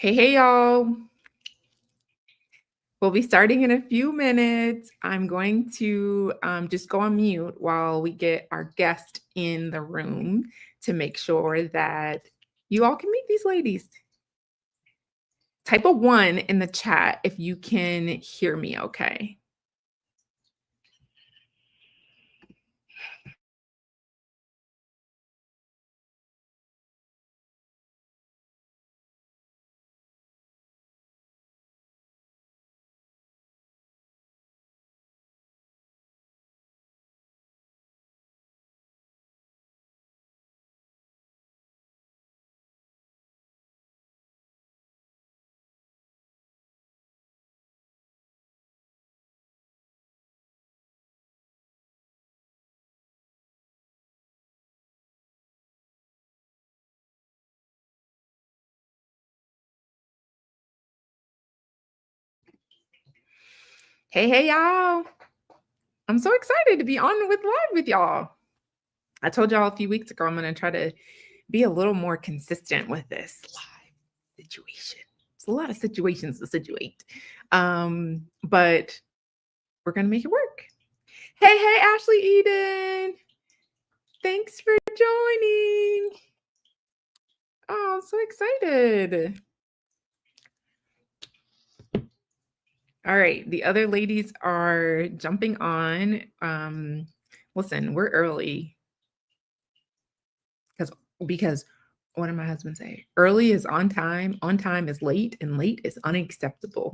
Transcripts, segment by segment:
Hey, y'all. We'll be starting in a few minutes. I'm going to just go on mute while we get our guest in the room to make sure that you all can meet these ladies. Type a 1 in the chat if you can hear me okay. Hey, y'all. I'm so excited to be on with live with y'all. I told y'all a few weeks ago I'm going to try to be a little more consistent with this live situation. It's a lot of situations to situate. But we're going to make it work. Hey, Ashley Eden. Thanks for joining. Oh, I'm so excited. All right, the other ladies are jumping on. Listen, we're early because what did my husband say? Early is on time is late, and late is unacceptable.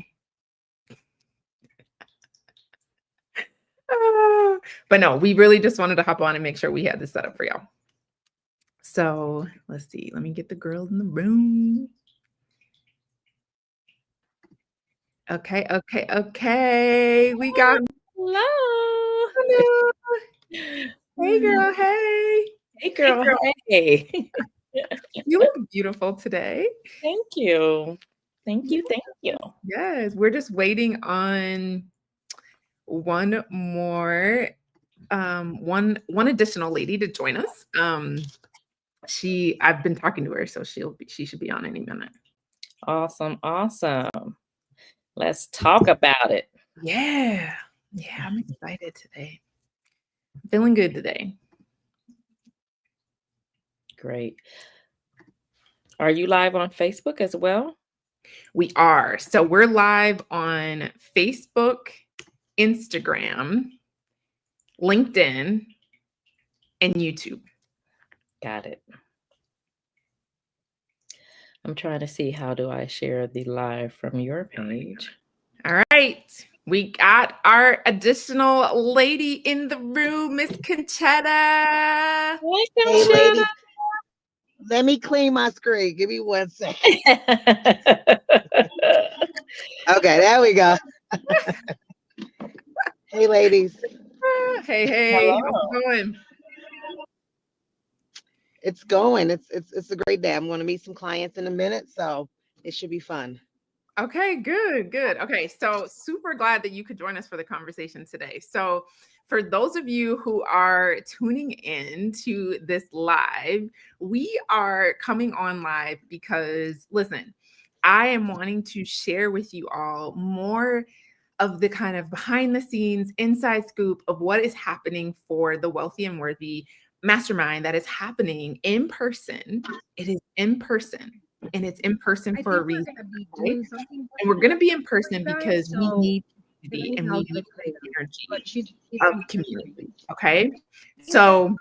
But no, we really just wanted to hop on and make sure we had this set up for y'all. So let's see. Let me get the girls in the room. Okay. We got Hello. Hey, girl. Hey. Hey, girl. Hey. You look beautiful today. Thank you. Yes, we're just waiting on one more, one additional lady to join us. I've been talking to her, so she should be on any minute. Awesome. Let's talk about it. Yeah, I'm excited today. I'm feeling good today. Great. Are you live on Facebook as well? We are. So we're live on Facebook, Instagram, LinkedIn, and YouTube. Got it. I'm trying to see, how do I share the live from your page? All right. We got our additional lady in the room, Miss Conchetta. Hi, Hey, Conchetta. lady. Let me clean my screen. Give me 1 second. Okay, there we go. Hey, ladies. Hey. How's it going? It's going. It's a great day. I'm going to meet some clients in a minute, so it should be fun. Okay, good. Okay, so super glad that you could join us for the conversation today. So for those of you who are tuning in to this live, we are coming on live because, listen, I am wanting to share with you all more of the kind of behind the scenes inside scoop of what is happening for the Wealthy and Worthy mastermind that is happening in person. It is in person. And it's in person for a reason. Right? And we're going to be in person because we need community and we need energy of community. Okay. So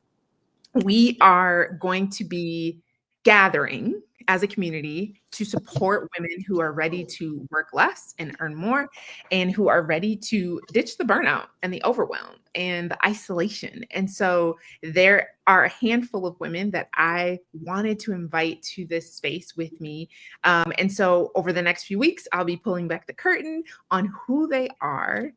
we are going to be gathering as a community to support women who are ready to work less and earn more, and who are ready to ditch the burnout and the overwhelm and the isolation. And so there are a handful of women that I wanted to invite to this space with me. And so over the next few weeks, I'll be pulling back the curtain on who they are,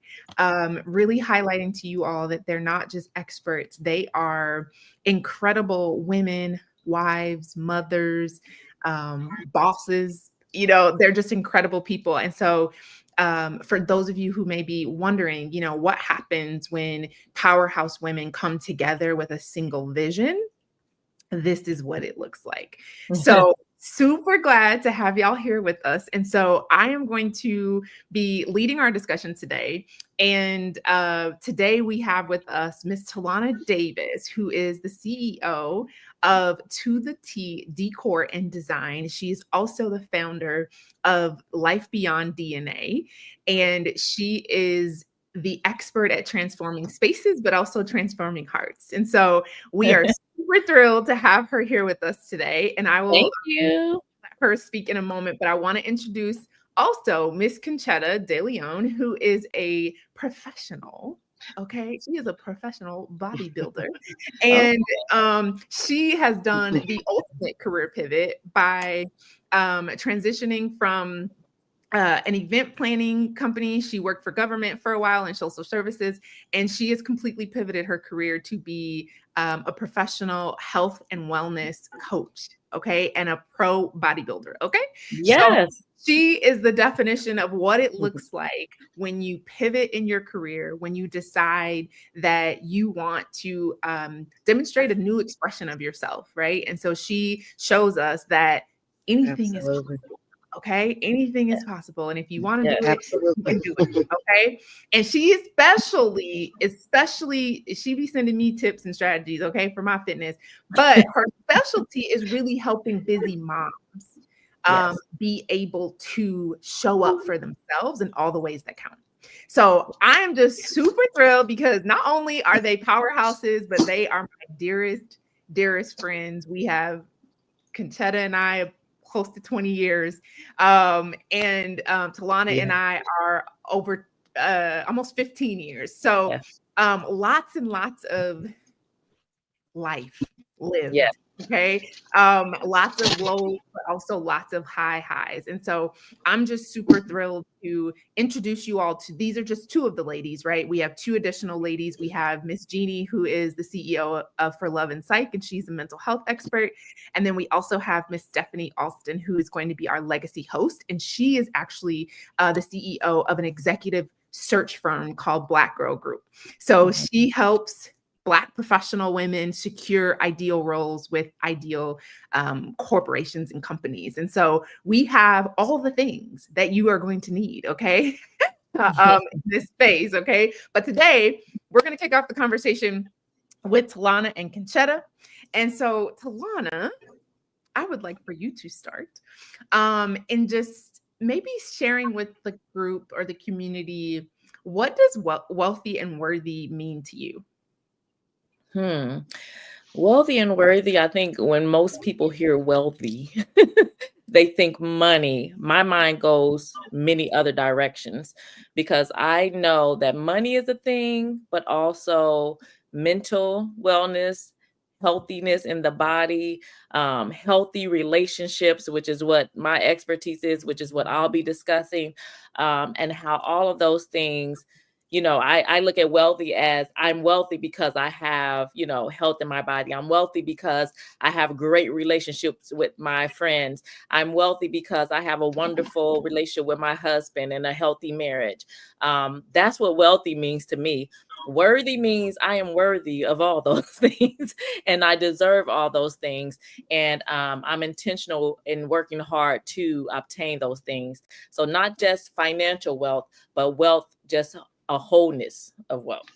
really highlighting to you all that they're not just experts. They are incredible women, wives, mothers, bosses. They're just incredible people. And so for those of you who may be wondering, what happens when powerhouse women come together with a single vision, this is what it looks like. So super glad to have y'all here with us. And so I am going to be leading our discussion today. And today we have with us Miss Tiana Davis, who is the CEO of To the T Decor and Design. She is also the founder of Life Beyond DNA. And she is the expert at transforming spaces, but also transforming hearts. And so we are super thrilled to have her here with us today. And I will Thank you. let her speak in a moment, but I want to introduce also Miss 𝘵𝘳𝘳𝘵𝘀𝘳, who is a professional. Okay, she is a professional bodybuilder, and she has done the ultimate career pivot by transitioning from an event planning company. She worked for government for a while in social services, and she has completely pivoted her career to be a professional health and wellness coach, okay, and a pro bodybuilder, okay? Yes. So she is the definition of what it looks like when you pivot in your career, when you decide that you want to demonstrate a new expression of yourself, right? And so she shows us that anything is possible. Okay, anything is possible, and if you want to do it, you can do it. Okay, and she especially she be sending me tips and strategies, okay, for my fitness. But her specialty is really helping busy moms be able to show up for themselves in all the ways that count. So I am just super thrilled because not only are they powerhouses, but they are my dearest friends. We have 𝘵𝘳𝘳𝘳𝘵 and I close to 20 years. And Tiana and I are over almost 15 years. So lots and lots of life lived. Yeah. Okay. Lots of lows, but also lots of highs. And so I'm just super thrilled to introduce you all to, these are just two of the ladies, right? We have two additional ladies. We have Miss 𝘵𝘵𝘳, who is the CEO of For Love and Psych, and she's a mental health expert. And then we also have Miss Stephanie Alston, who is going to be our legacy host. And she is actually the CEO of an executive search firm called Black Girl Group. So she helps Black professional women secure ideal roles with ideal corporations and companies. And so we have all the things that you are going to need, okay, in this space, okay? But today, we're going to kick off the conversation with Tiana and 𝘵𝘳𝘳𝘳. And so, Tiana, I would like for you to start and just maybe sharing with the group or the community, what does wealthy and worthy mean to you? Wealthy and worthy, I think when most people hear wealthy, they think money. My mind goes many other directions because I know that money is a thing, but also mental wellness, healthiness in the body, healthy relationships, which is what my expertise is, which is what I'll be discussing, and how all of those things, I look at wealthy as I'm wealthy because I have, health in my body. I'm wealthy because I have great relationships with my friends. I'm wealthy because I have a wonderful relationship with my husband and a healthy marriage. That's what wealthy means to me. Worthy means I am worthy of all those things and I deserve all those things. And I'm intentional in working hard to obtain those things. So not just financial wealth, but wealth, just a wholeness of wealth.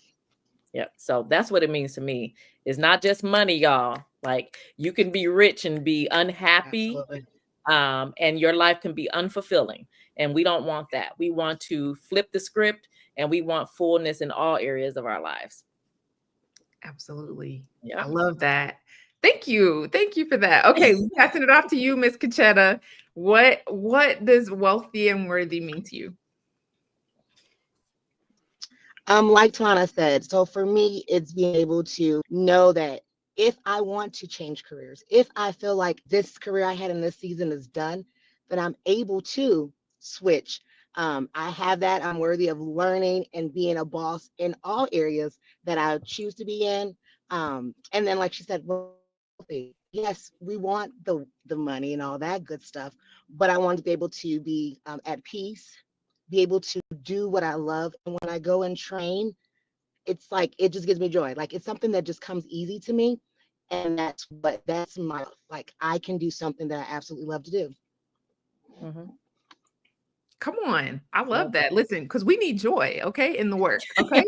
Yeah. So that's what it means to me. It's not just money, y'all. Like you can be rich and be unhappy. And your life can be unfulfilling. And we don't want that. We want to flip the script and we want fullness in all areas of our lives. Absolutely. Yeah. I love that. Thank you. Thank you for that. Okay, passing it off to you, Miss 𝘵𝘳𝘳𝘳𝘵. What does wealthy and worthy mean to you? Like Tiana said, so for me, it's being able to know that if I want to change careers, if I feel like this career I had in this season is done, then I'm able to switch. I have that. I'm worthy of learning and being a boss in all areas that I choose to be in. And then, like she said, wealthy. Yes, we want the money and all that good stuff, but I want to be able to be at peace, be able to do what I love. And when I go and train, it's like, it just gives me joy. Like it's something that just comes easy to me. And that's my, like, I can do something that I absolutely love to do. Mm-hmm. Come on. I love that. Listen, because we need joy, okay, in the work. Okay.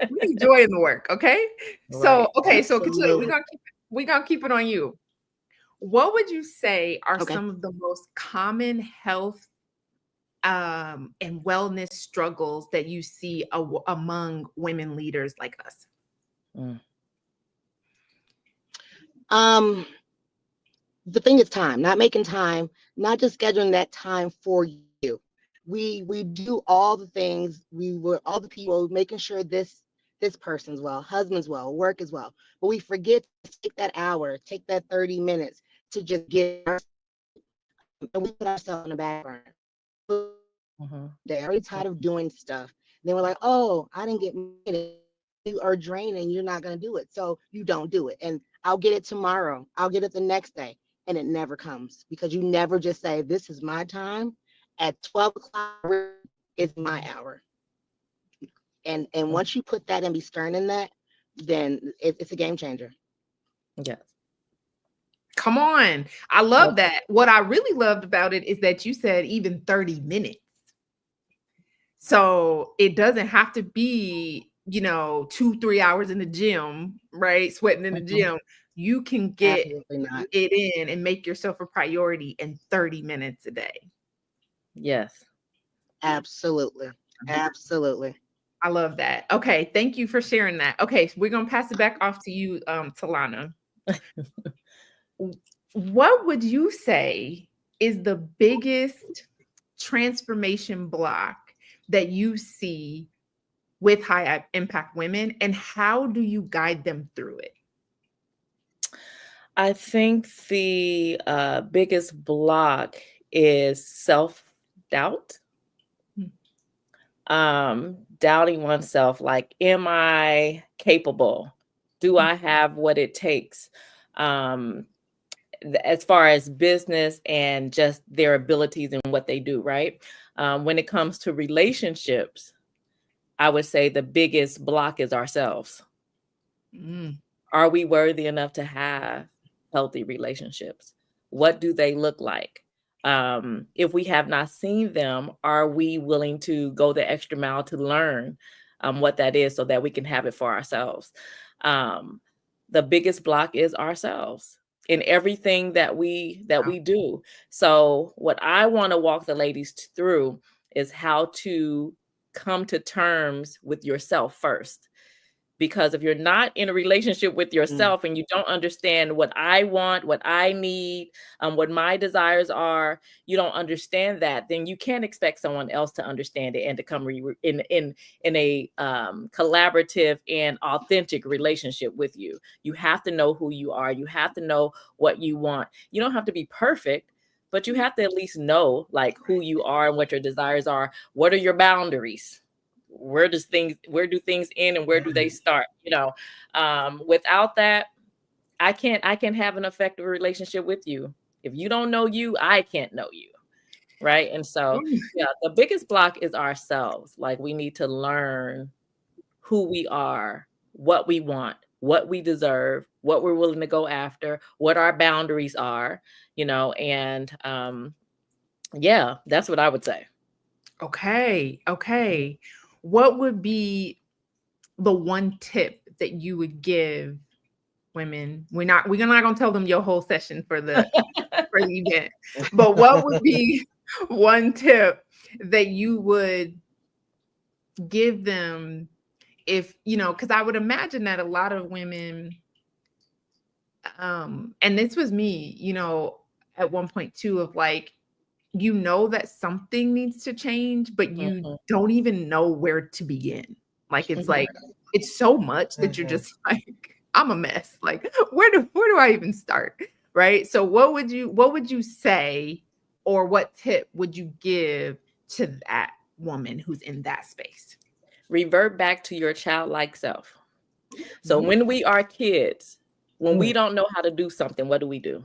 We need joy in the work. Okay. So, Right. okay. So Katia, Absolutely. we're gonna keep it on you. What would you say are Okay. some of the most common health and wellness struggles that you see among women leaders like us? Mm. The thing is time, not making time, not just scheduling that time for you. We do all the things, we were all the people making sure this person's well, husband's well, work as well. But we forget to take that hour, take that 30 minutes to just get our, and we put ourselves on the back burner. Mm-hmm. They're already tired of doing stuff. And they were like, oh, I didn't get it. You are draining, you're not going to do it. So you don't do it. And I'll get it tomorrow. I'll get it the next day. And it never comes because you never just say, this is my time. At 12 o'clock is my hour. And once you put that and be stern in that, then it's a game changer. Yes. Come on. I love that. What I really loved about it is that you said even 30 minutes. So it doesn't have to be, 2-3 hours in the gym, right? Sweating in the gym. You can get Absolutely not. it in and make yourself a priority in 30 minutes a day. Yes. Absolutely. Absolutely. I love that. Okay. Thank you for sharing that. Okay. So we're going to pass it back off to you, Tiana. What would you say is the biggest transformation block that you see with high impact women, and how do you guide them through it? I think the biggest block is self-doubt. Doubting oneself, like, am I capable? Do I have what it takes? As far as business and just their abilities and what they do, right? When it comes to relationships, I would say the biggest block is ourselves. Are we worthy enough to have healthy relationships? What do they look like? If we have not seen them, are we willing to go the extra mile to learn what that is so that we can have it for ourselves? The biggest block is ourselves in everything that we do. So what I want to walk the ladies through is how to come to terms with yourself first. Because if you're not in a relationship with yourself and you don't understand what I want, what I need, what my desires are, you don't understand that, then you can't expect someone else to understand it and to come in a collaborative and authentic relationship with you. You have to know who you are. You have to know what you want. You don't have to be perfect, but you have to at least know, like, who you are and what your desires are. What are your boundaries? Where do things end and where do they start? Without that, I can't have an effective relationship with you. If you don't know you, I can't know you. Right. And so, yeah, the biggest block is ourselves. Like, we need to learn who we are, what we want, what we deserve, what we're willing to go after, what our boundaries are, and yeah, that's what I would say. Okay. What would be the one tip that you would give women? We're not gonna tell them your whole session for the event, but what would be one tip that you would give them if, because I would imagine that a lot of women, and this was me, at one point too, of like, that something needs to change, but you don't even know where to begin. Like, it's so much that you're just like, I'm a mess. Like, where do I even start? Right. So what would you say, or what tip would you give to that woman who's in that space? Revert back to your childlike self. So when we are kids, when we don't know how to do something, what do?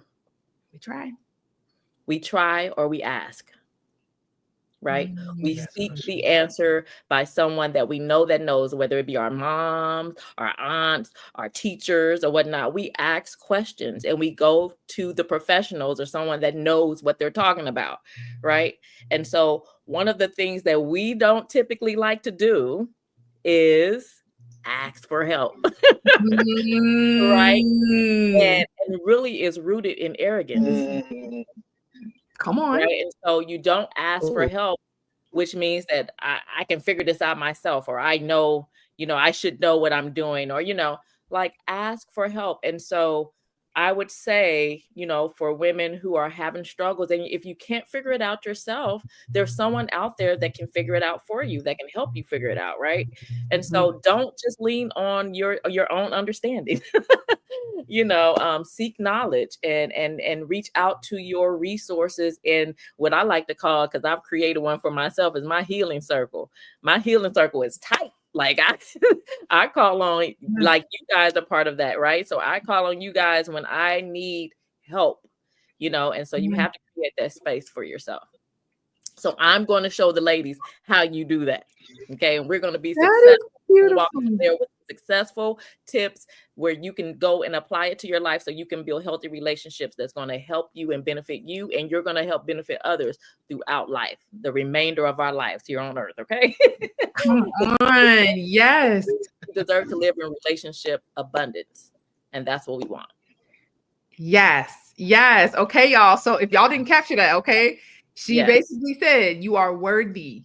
We try or we ask. right? We Mm. seek the answer by someone that we know that knows, whether it be our moms, our aunts, our teachers, or whatnot. We ask questions and we go to the professionals or someone that knows what they're talking about, right? And so one of the things that we don't typically like to do is ask for help, right? Mm. And it really is rooted in arrogance, Come on. right? And so you don't ask for Ooh. help, which means that I can figure this out myself, or I know, I should know what I'm doing, or, like ask for help. And so I would say, for women who are having struggles, and if you can't figure it out yourself, there's someone out there that can figure it out for you, that can help you figure it out, right? And so don't just lean on your own understanding. Seek knowledge and reach out to your resources in what I like to call, because I've created one for myself, is my healing circle. My healing circle is tight. Like I call on, like you guys are part of that, right? So I call on you guys when I need help, and so you have to create that space for yourself. So I'm going to show the ladies how you do that. Okay. And we're going to be successful. Walk in there with successful tips where you can go and apply it to your life so you can build healthy relationships that's going to help you and benefit you. And you're going to help benefit others throughout life, the remainder of our lives here on earth. Okay. Come on. Yes. We deserve to live in relationship abundance. And that's what we want. Yes. Yes. Okay, y'all. So if y'all didn't capture that, okay, she basically said you are worthy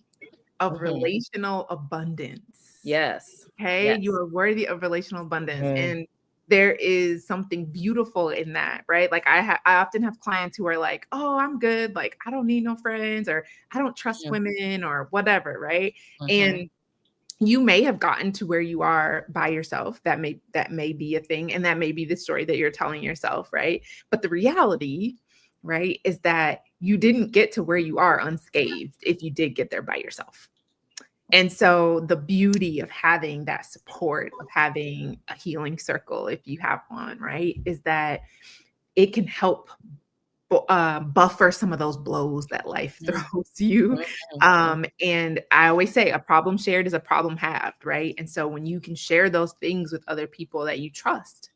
of relational abundance. Yes. Okay. Yes. You are worthy of relational abundance. And there is something beautiful in that, right? Like I often have clients who are like, oh, I'm good. Like, I don't need no friends, or I don't trust women, or whatever. Right. And you may have gotten to where you are by yourself. That may be a thing. And that may be the story that you're telling yourself. Right. But the reality, right, is that you didn't get to where you are unscathed if you did get there by yourself. And so the beauty of having that support, of having a healing circle, if you have one, right, is that it can help buffer some of those blows that life throws you. And I always say a problem shared is a problem halved, right? And so when you can share those things with other people that you trust,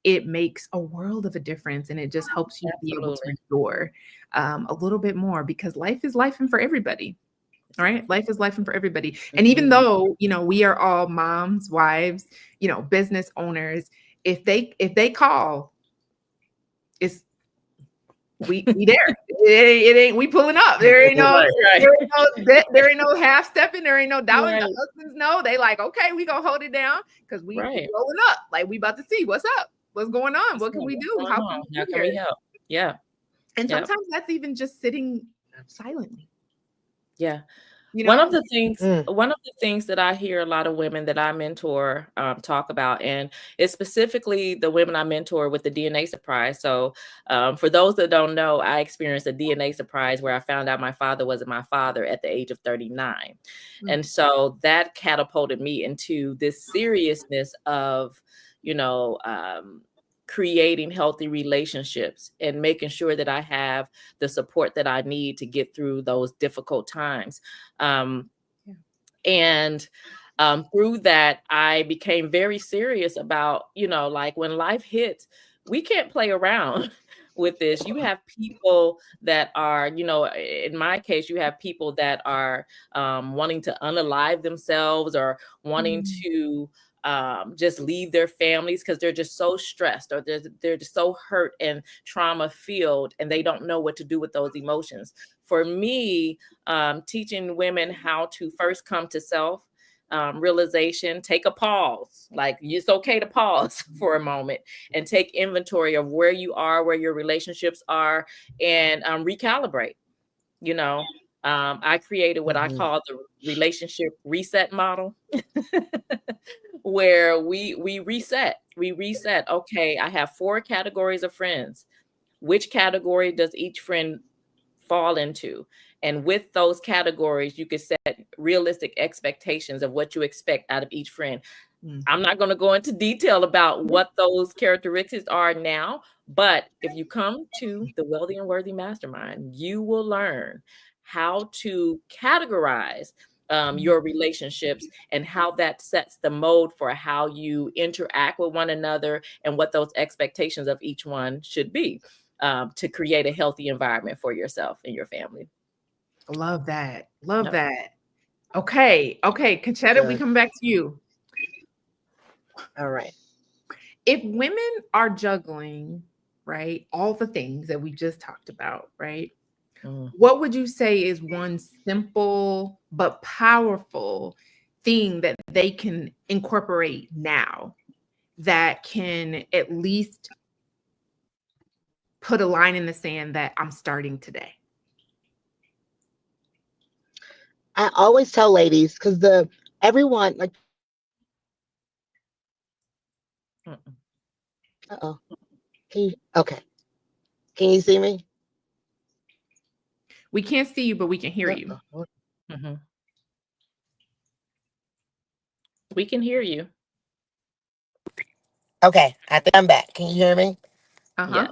it makes a world of a difference, and it just helps you be able to endure a little bit more, because life is life and for everybody. All right. Life is life and for everybody. And even though, we are all moms, wives, business owners, if they call, it's we there. It ain't we pulling up. There ain't no there ain't no half stepping. There ain't no doubting. The husbands know. They like, okay, we gonna hold it down because we rolling up. Like, we about to see what's up, what's going on, what can we do, how can we help? Yeah. And sometimes that's even just sitting silently. Yeah. One of the things that I hear a lot of women that I mentor talk about, and it's specifically the women I mentor with the DNA surprise. So for those that don't know, I experienced a DNA surprise where I found out my father wasn't my father at the age of 39. And so that catapulted me into this seriousness of, creating healthy relationships and making sure that I have the support that I need to get through those difficult times. And through that, I became very serious about, like when life hits, we can't play around with this. You have people that are, in my case, you have people that are wanting to unalive themselves, or wanting to just leave their families because they're just so stressed, or they're just so hurt and trauma filled, and they don't know what to do with those emotions. For me, teaching women how to first come to self realization, take a pause. Like, it's okay to pause for a moment and take inventory of where you are, where your relationships are, and recalibrate. I created what I call the relationship reset model, where we reset. Okay, I have 4 categories of friends. Which category does each friend fall into? And with those categories, you can set realistic expectations of what you expect out of each friend. I'm not going to go into detail about what those characteristics are now, but if you come to the Wealthy and Worthy Mastermind, you will learn how to categorize your relationships and how that sets the mode for how you interact with one another and what those expectations of each one should be, to create a healthy environment for yourself and your family. Love that. Love Yep. that. Okay. Okay. 𝘵𝑒𝑡𝑎, we Good. come back to you. All right. If women are juggling, right, all the things that we just talked about, right? What would you say is one simple but powerful thing that they can incorporate now that can at least put a line in the sand that I'm starting today? I always tell ladies, because everyone like, Mm-mm. uh-oh. Okay. Can you see me? We can't see you, but we can hear you. Uh-oh. Mhm. We can hear you. Okay, I think I'm back. Can you hear me? Uh-huh. Yeah.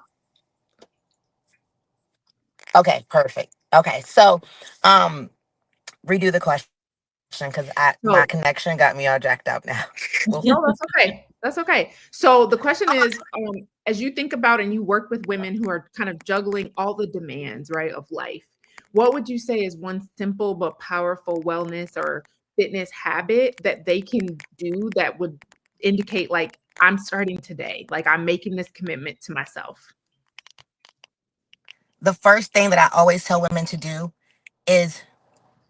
Okay, perfect. Okay, so redo the question because my So connection got me all jacked up now. no, that's okay. That's okay. So the question is, as you think about and you work with women who are kind of juggling all the demands, right, of life, what would you say is one simple but powerful wellness or fitness habit that they can do that would indicate like I'm starting today, like I'm making this commitment to myself? The first thing that I always tell women to do is,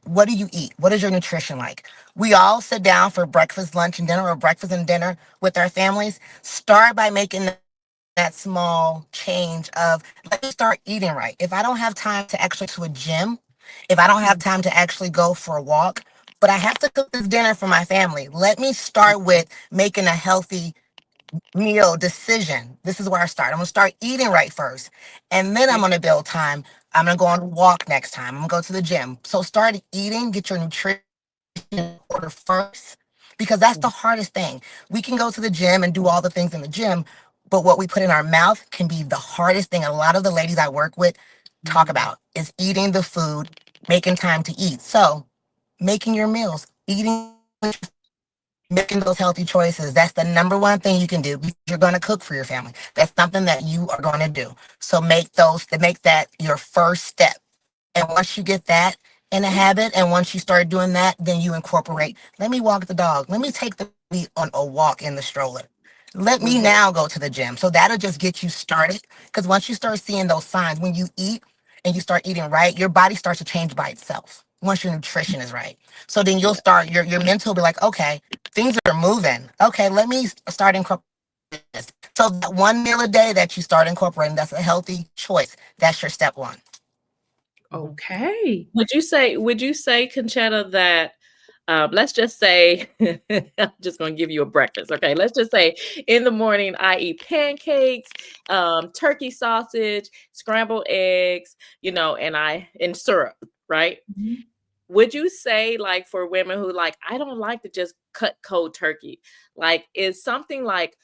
what do you eat? What is your nutrition like? We all sit down for breakfast, lunch, and dinner, or breakfast and dinner with our families. Start by making that small change of, let me start eating right. If I don't have time to actually to a gym, if I don't have time to actually go for a walk, but I have to cook this dinner for my family, let me start with making a healthy meal decision. This is where I start. I'm gonna start eating right first, and then I'm gonna build time. I'm gonna go on a walk next time. I'm gonna go to the gym. So start eating, get your nutrition in order first, because that's the hardest thing. We can go to the gym and do all the things in the gym, but what we put in our mouth can be the hardest thing. A lot of the ladies I work with talk about is eating the food, making time to eat. So making your meals, eating, making those healthy choices. That's the number one thing you can do because you're going to cook for your family. That's something that you are going to do. So make that your first step. And once you get that in a habit, and once you start doing that, then you incorporate, let me walk the dog. Let me take the baby on a walk in the stroller. Let me now go to the gym. So that'll just get you started. Because once you start seeing those signs, when you eat and you start eating right, your body starts to change by itself once your nutrition is right. So then you'll start, your mental will be like, okay, things are moving. Okay, let me start incorporating this. So that one meal a day that you start incorporating, that's a healthy choice. That's your step one. Okay. Would you say, 𝘵𝑒𝑡𝑎, that let's just say, I'm just going to give you a breakfast. Okay. Let's just say in the morning, I eat pancakes, turkey sausage, scrambled eggs, and syrup, right? Mhm. Would you say, like, for women who like, I don't like to just cut cold turkey, like, is something like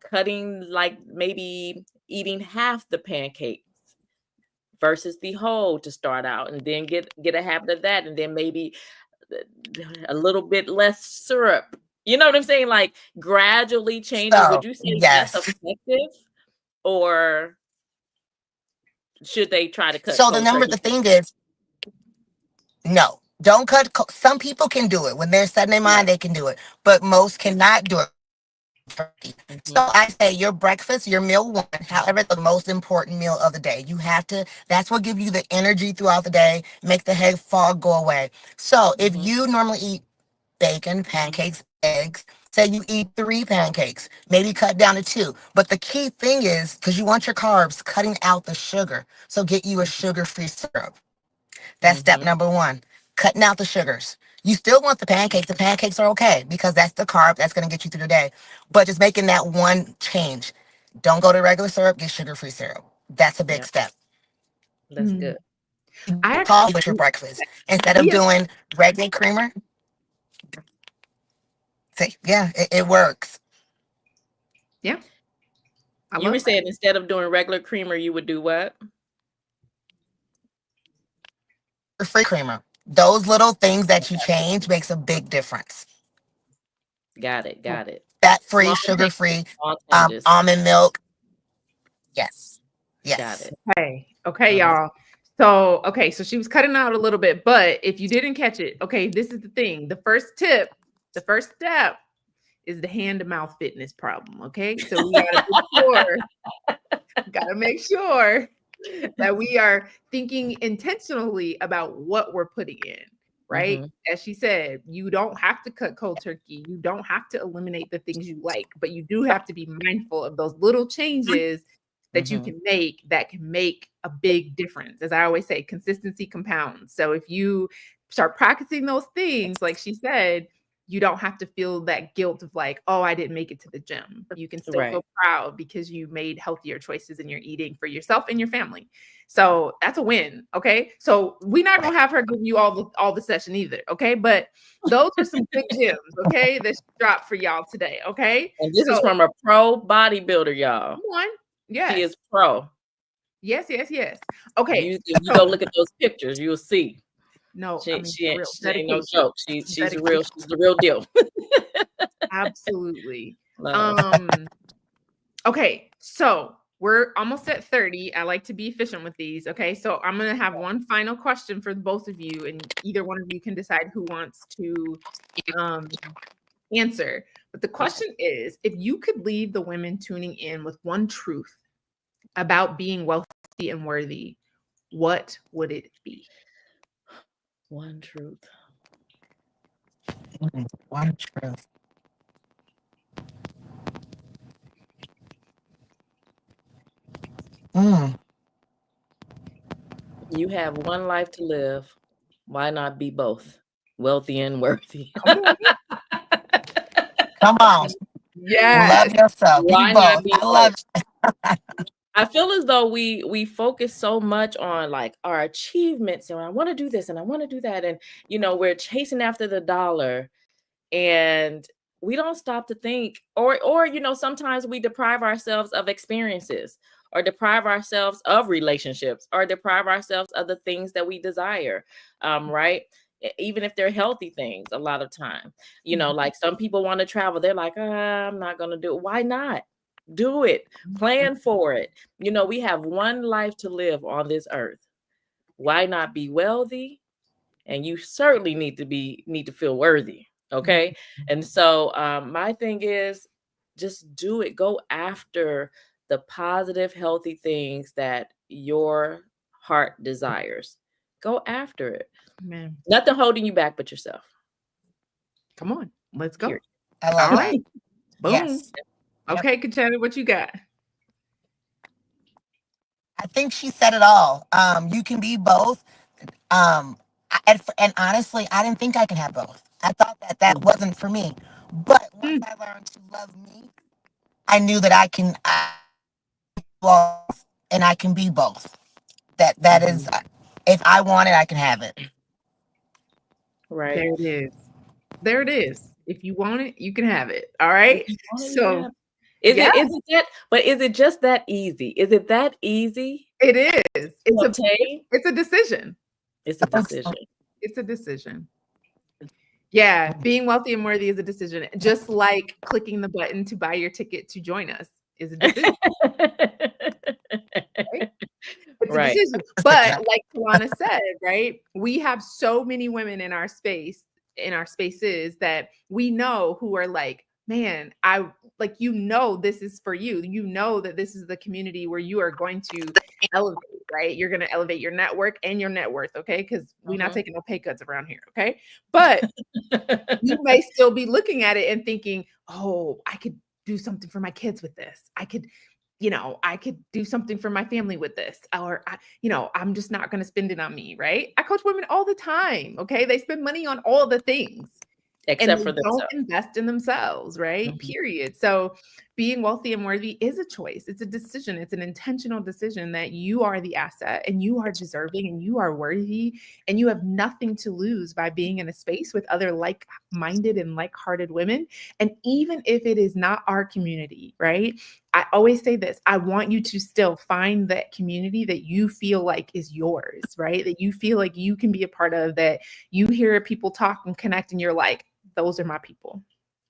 cutting, like maybe eating half the pancakes versus the whole to start out, and then get a habit of that, and then maybe a little bit less syrup. You know what I'm saying? Like gradually changing. Would So, you say that's yes. effective, or should they try to cut So cold the turkey? thing is, no, don't cut. Some people can do it when they're setting their Right. mind, they can do it, but most cannot do it. Mhm. So I say your breakfast, your meal one, however, the most important meal of the day. You have to, that's what gives you the energy throughout the day, make the head fog go away. So if Mhm. you normally eat bacon, pancakes, eggs, say you eat 3 pancakes, maybe cut down to 2. But the key thing is, because you want your carbs, cutting out the sugar. So get you a sugar-free syrup. That's step Mhm. number one. Cutting out the sugars. You still want the pancakes. The pancakes are okay because that's the carb that's going to get you through the day. But just making that one change. Don't go to regular syrup, get sugar-free syrup. That's a big Yep. step. That's Mm. good. I Coffee with your actually, breakfast. Instead of yeah, doing regular creamer, see, yeah, it works. yeah, I You were love that. saying instead of doing regular creamer, you would do what? free creamer. Those little things that you change makes a big difference. Got it. Got it. Fat free, Small sugar changes, free, small changes. almond milk. Yes. Got it. Okay, y'all. So, so she was cutting out a little bit, but if you didn't catch it, okay, this is the thing. The first step is the hand-to-mouth fitness problem, okay? So we gotta make sure that we are thinking intentionally about what we're putting in, right? Mm-hmm. As she said, you don't have to cut cold turkey. You don't have to eliminate the things you like, but you do have to be mindful of those little changes that you can make a big difference. As I always say, consistency compounds. So if you start practicing those things, like she said, you don't have to feel that guilt of like, oh, I didn't make it to the gym. You can still feel proud because you made healthier choices in your eating for yourself and your family. So that's a win. Okay. So we're not going to have her give you all the session either. Okay. But those are some good gems. Okay. That she dropped for y'all today. Okay. And this is from a pro bodybuilder, y'all. Come on. Yes. She is pro. Yes. Okay. You go look at those pictures, you'll see. No, she ain't no joke. She's the real deal. Absolutely. Okay, so we're almost at 30. I like to be efficient with these. Okay, so I'm gonna have one final question for both of you, and either one of you can decide who wants to answer. But the question is, if you could leave the women tuning in with one truth about being wealthy and worthy, what would it be? One truth. One truth. You have one life to live. Why not be both wealthy and worthy? Come on. Yeah. Love yourself. Why not be both? I feel as though we focus so much on like our achievements and I want to do this and I want to do that. And, we're chasing after the dollar and we don't stop to think or, sometimes we deprive ourselves of experiences or deprive ourselves of relationships or deprive ourselves of the things that we desire. Right. Even if they're healthy things, a lot of time, like some people want to travel. They're like, I'm not going to do it. Why not? Do it. Plan for it. We have one life to live on this earth. Why not be wealthy? And you certainly need to feel worthy. Okay. And so my thing is just do it. Go after the positive, healthy things that your heart desires. Go after it. Man. Nothing holding you back but yourself. Come on. Let's go. I love All that. right. Boom. Yes. Okay, 𝘵Tiana, what you got? I think she said it all. You can be both. And honestly, I didn't think I could have both. I thought that wasn't for me. But once I learned to love me, I knew that I can and I can be both. That is, if I want it, I can have it. Right. There it is. There it is. If you want it, you can have it. All right. So is it just that easy? Is it that easy? It is. It's a decision. It's a decision. It's a decision. Yeah, being wealthy and worthy is a decision. Just like clicking the button to buy your ticket to join us is a decision. Right? It's a decision. But like Tiana said, right? We have so many women in our spaces that we know who are like, man, this is for you. You know that this is the community where you are going to elevate, right? You're going to elevate your network and your net worth, okay? Because we're not taking no pay cuts around here, okay? But you may still be looking at it and thinking, oh, I could do something for my kids with this. I could do something for my family with this, or, I'm just not going to spend it on me, right? I coach women all the time, okay? They spend money on all the things. and except they for don't themselves. invest in themselves, right? Mhm. Period. So being wealthy and worthy is a choice. It's a decision. It's an intentional decision that you are the asset and you are deserving and you are worthy and you have nothing to lose by being in a space with other like-minded and like-hearted women. And even if it is not our community, right? I always say this, I want you to still find that community that you feel like is yours, right? That you feel like you can be a part of, that you hear people talk and connect and you're like, those are my people,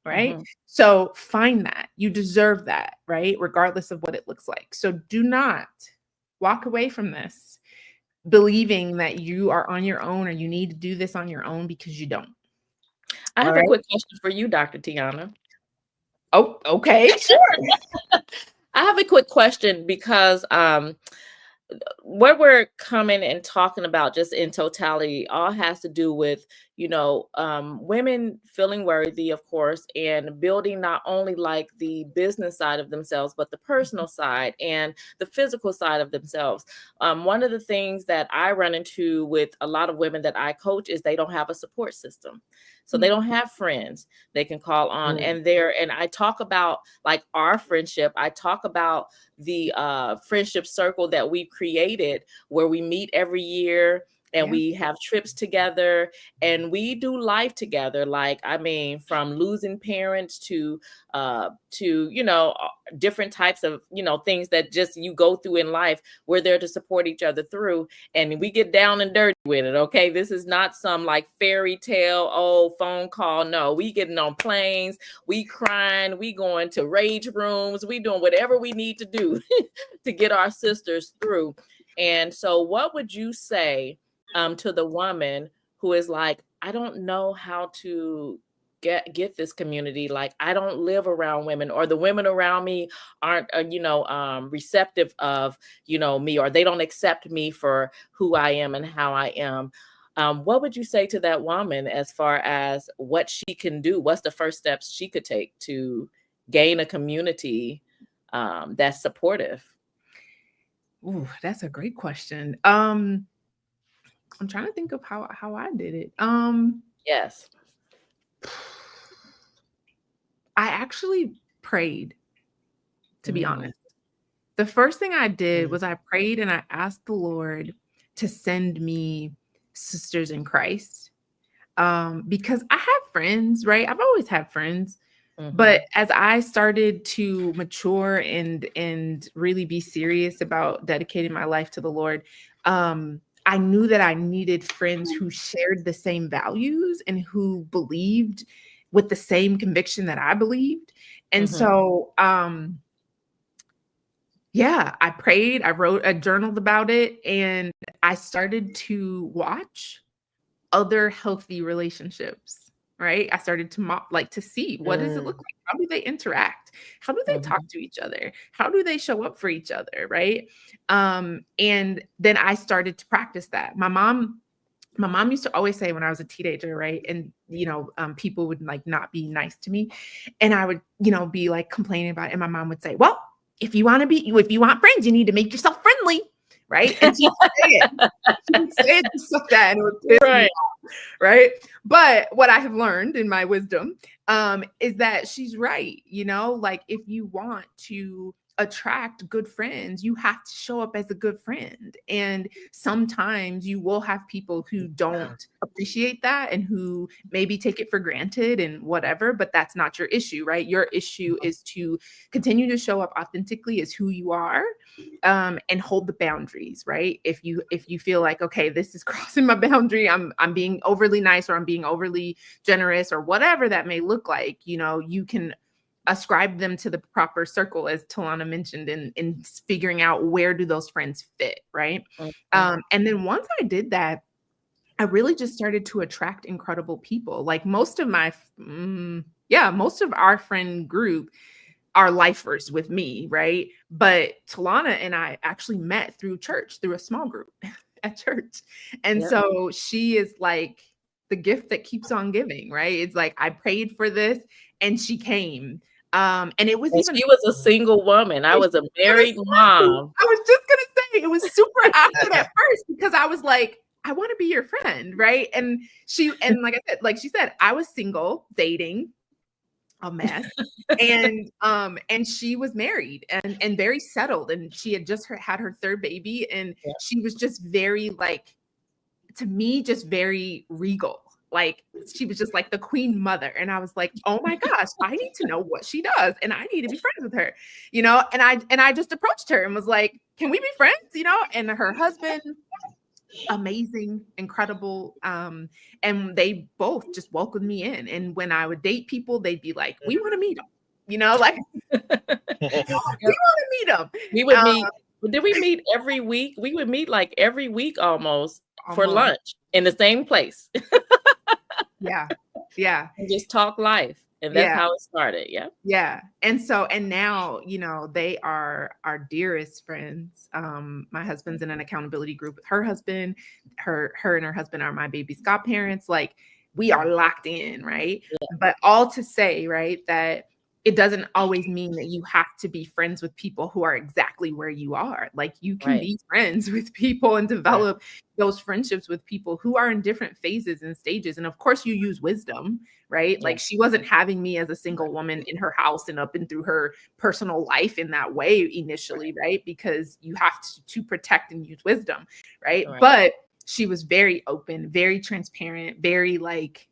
right? Mhm. So find that. You deserve that, right? Regardless of what it looks like. So do not walk away from this believing that you are on your own or you need to do this on your own, because you don't. I All have a right. quick question for you, Dr. Tiana. Oh, okay. Sure. I have a quick question because what we're coming and talking about just in totality all has to do with, women feeling worthy, of course, and building not only like the business side of themselves, but the personal side and the physical side of themselves. One of the things that I run into with a lot of women that I coach is they don't have a support system. So they don't have friends they can call on. Mm. And I talk about like our friendship. I talk about the friendship circle that we've created where we meet every year and Yeah. we have trips together and we do life together. Like, I mean, from losing parents to different types of, things that just you go through in life. We're there to support each other through, and we get down and dirty with it. Okay. This is not some like fairy tale, phone call. No, we getting on planes, we crying, we going to rage rooms, we doing whatever we need to do to get our sisters through. And so what would you say to the woman who is like, I don't know how to get this community, like I don't live around women, or the women around me aren't receptive of me, or they don't accept me for who I am and how I am. What would you say to that woman as far as what she can do? What's the first steps she could take to gain a community that's supportive? Ooh, that's a great question. I'm trying to think of how I did it. Yes. I actually prayed, to be Mm, honest. The first thing I did Mm. was I prayed and I asked the Lord to send me sisters in Christ. Because I have friends, right? I've always had friends, but mhm, as I started to mature and really be serious about dedicating my life to the Lord, I knew that I needed friends who shared the same values and who believed with the same conviction that I believed. And mhm, so, yeah, I prayed, I journaled about it, and I started to watch other healthy relationships, right? I started to to see, what does it look Mm. like? How do they interact? How do they talk mhm, to each other? How do they show up for each other, right? And then I started to practice that. My mom used to always say when I was a teenager, right? And people would like not be nice to me. And I would, be like complaining about it. And my mom would say, well, if you want friends, you need to make yourself friendly. Right. And she would say it. She would say it just like that. And it would piss me right. off. Right. But what I have learned in my wisdom is that she's right. Like if you want to attract good friends, you have to show up as a good friend. And sometimes you will have people who Yeah. don't appreciate that and who maybe take it for granted and whatever, but that's not your issue, right? Your issue is to continue to show up authentically as who you are, and hold the boundaries, right? If you feel like, okay, this is crossing my boundary, I'm being overly nice or I'm being overly generous or whatever that may look like, you can ascribe them to the proper circle, as Talana mentioned, in figuring out where do those friends fit, right? Mhm, And then once I did that, I really just started to attract incredible people. Like most of our friend group are lifers with me, right? But Talana and I actually met through church, through a small group at church. And yep. so she is like the gift that keeps on giving, right? It's like I prayed for this and she came. And it was And even she was a single woman. I I was was a gonna married say mom. I was just gonna say it was super awkward at first because I was like, I want to be your friend, right? And like I said, like she said, I was single, dating, a mess. And she was married and very settled, and she had just had her third baby, and Yeah. she was just very, like, to me, just very regal. Like, she was just like the queen mother. And I was like, oh my gosh, I need to know what she does, and I need to be friends with her, you know? And I just approached her and was like, can we be friends? You know? And her husband, amazing, incredible. And they both just welcomed me in. And when I would date people, they'd be like, we want to meet them, you know, like, we want to meet them. We would meet. Did we meet every week? We would meet like every week almost for lunch in the same place. Yeah. Yeah. And just talk life. And that's how it started. Yeah. Yeah. And now, you know, they are our dearest friends. My husband's in an accountability group with her husband. Her and her husband are my baby's godparents. Like, we are locked in, right? Yeah. But all to say, right, that it doesn't always mean that you have to be friends with people who are exactly where you are. Like, you can be friends with people and develop those friendships with people who are in different phases and stages. And of course, you use wisdom, right? Like, she wasn't having me as a single woman in her house and up and through her personal life in that way initially, right? Because you have to protect and use wisdom, right? But she was very open, very transparent, very like,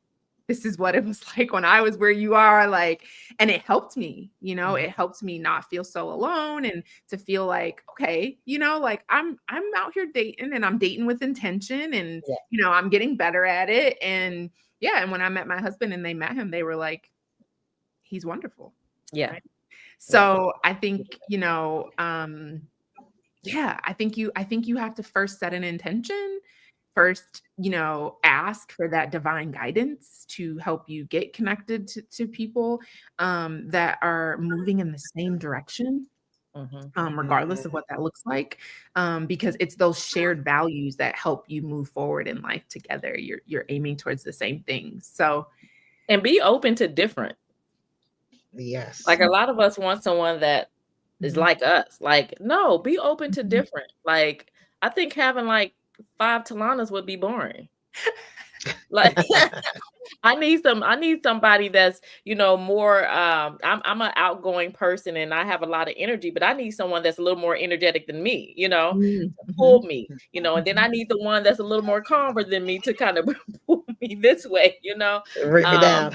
this is what it was like when I was where you are, like, and it helped me, you know, it helped me not feel so alone, and to feel like, okay, you know, like, I'm out here dating, and I'm dating with intention, and, you know, I'm getting better at it. And and when I met my husband and they met him, they were like, he's wonderful. Yeah. Right? So I think, you know, I think you have to first set an intention. First, you know, ask for that divine guidance to help you get connected to people that are moving in the same direction, regardless of what that looks like, because it's those shared values that help you move forward in life together. You're aiming towards the same things. So, and be open to different. Yes. Like, a lot of us want someone that is like us. Like, no, be open to different. Like, I think having like 5 Tianas would be boring. Like, I need somebody that's, you know, more, I'm an outgoing person and I have a lot of energy, but I need someone that's a little more energetic than me, you know, to pull me, you know, and then I need the one that's a little more calmer than me to kind of pull me this way, you know. Bring me down.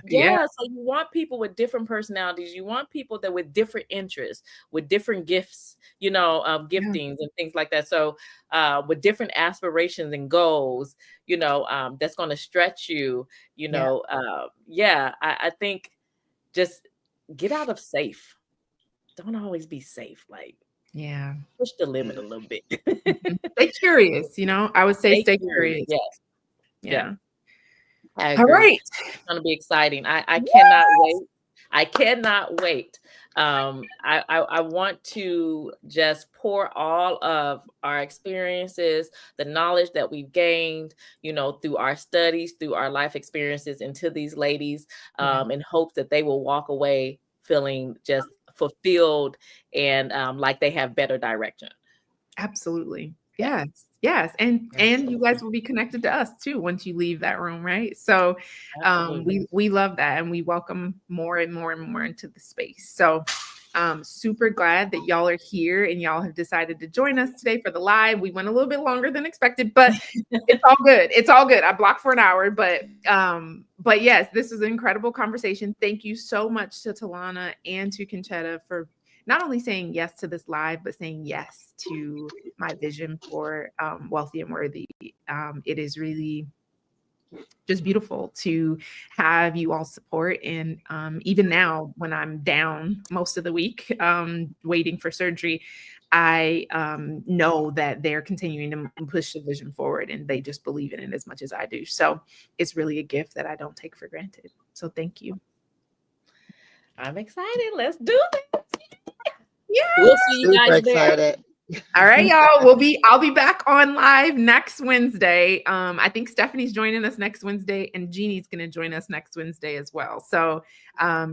So you want people with different personalities. You want people that with different interests, with different gifts, you know, giftings and things like that. So with different aspirations and goals, you know, that's going to stretch you, you know. I think just get out of safe. Don't always be safe. Like, push the limit a little bit. Stay curious, you know. I would say stay curious. Yes. Yeah. All right. It's going to be exciting. I cannot wait. I cannot wait. I want to just pour all of our experiences, the knowledge that we've gained, you know, through our studies, through our life experiences into these ladies, in hopes that they will walk away feeling just fulfilled and like they have better direction. Absolutely. Yes. And you guys will be connected to us too once you leave that room, right? So we love that, and we welcome more and more and more into the space. So super glad that y'all are here and y'all have decided to join us today for the live. We went a little bit longer than expected, but it's all good. It's all good. I blocked for an hour, but yes, this was an incredible conversation. Thank you so much to Tiana and to 𝘵𝘬𝘳 for not only saying yes to this live, but saying yes to my vision for Wealthy and Worthy. It is really just beautiful to have you all support. And even now, when I'm down most of the week, waiting for surgery, I know that they're continuing to push the vision forward, and they just believe in it as much as I do. So it's really a gift that I don't take for granted. So thank you. I'm excited. Let's do this. Yeah. We'll see you guys there. All right, y'all. I'll be back on live next Wednesday. I think Stephanie's joining us next Wednesday, and Jeannie's going to join us next Wednesday as well. So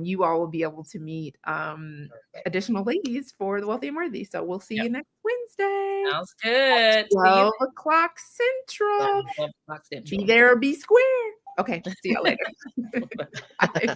you all will be able to meet additional ladies for the Wealthy and Worthy. So we'll see you next Wednesday. Sounds good. 12 o'clock Central. 12 o'clock Central. Be there or be square. Okay. See y'all later. Bye.